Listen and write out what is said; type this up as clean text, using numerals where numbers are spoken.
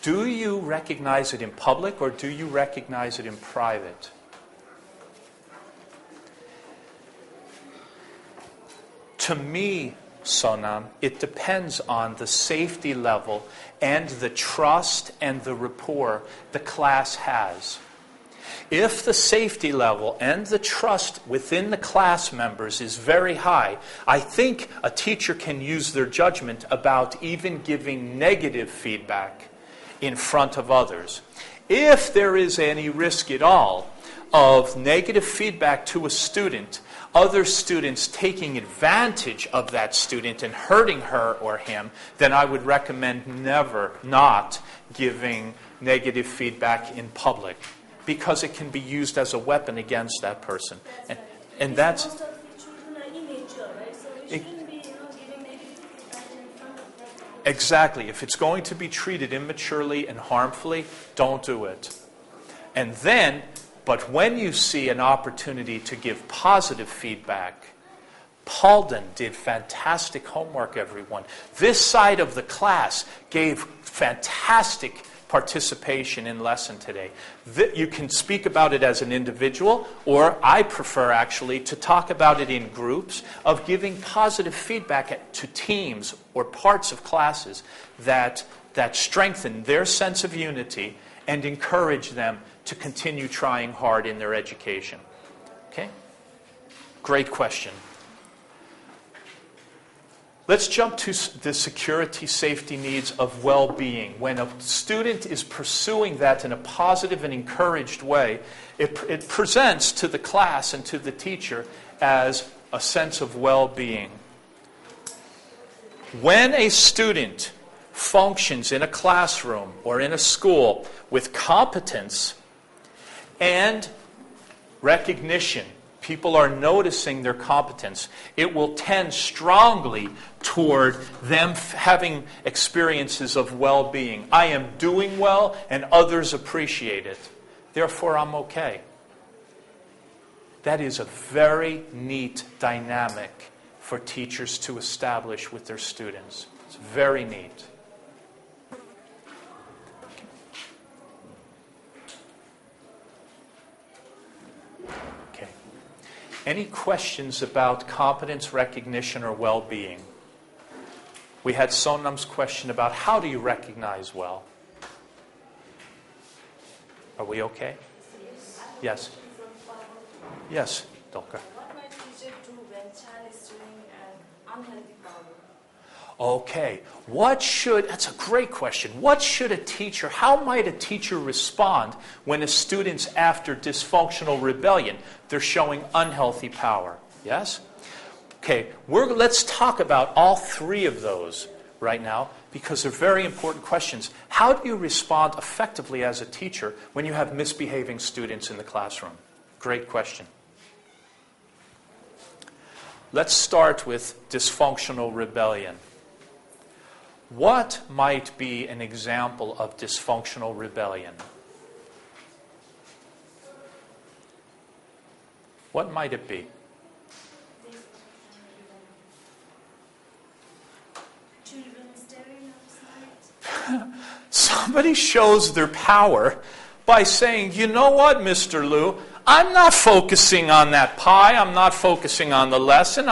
Do you recognize it in public or do you recognize it in private? To me, Sonam, it depends on the safety level and the trust and the rapport the class has. If the safety level and the trust within the class members is very high, I think a teacher can use their judgment about even giving negative feedback in front of others. If there is any risk at all of negative feedback to a student, other students taking advantage of that student and hurting her or him, then I would recommend not giving negative feedback in public, because it can be used as a weapon against that person. And that's... Most of the children are immature, right? So we shouldn't be giving negative feedback in front of them. Exactly. If it's going to be treated immaturely and harmfully, don't do it. And then, but when you see an opportunity to give positive feedback, Paulden did fantastic homework, everyone. This side of the class gave fantastic participation in lesson today. You can speak about it as an individual, or I prefer actually to talk about it in groups of giving positive feedback to teams or parts of classes that strengthen their sense of unity and encourage them to continue trying hard in their education. Okay? Great question. Let's jump to the security, safety needs of well-being. When a student is pursuing that in a positive and encouraged way, it presents to the class and to the teacher as a sense of well-being. When a student functions in a classroom or in a school with competence and recognition, people are noticing their competence, it will tend strongly toward them having experiences of well-being. I am doing well and others appreciate it. Therefore, I'm okay. That is a very neat dynamic for teachers to establish with their students. It's very neat. Any questions about competence, recognition, or well-being? We had Sonam's question about how do you recognize well? Are we okay? Yes. Yes, Dolka. What might teacher do when child is doing an unhealthy power? Okay. That's a great question. How might a teacher respond when a student's after dysfunctional rebellion? They're showing unhealthy power. Yes? Okay, let's talk about all three of those right now because they're very important questions. How do you respond effectively as a teacher when you have misbehaving students in the classroom? Great question. Let's start with dysfunctional rebellion. What might be an example of dysfunctional rebellion? What might it be? Children staring outside. Somebody shows their power by saying, you know what, Mr. Liu, I'm not focusing on that pie, I'm not focusing on the lesson,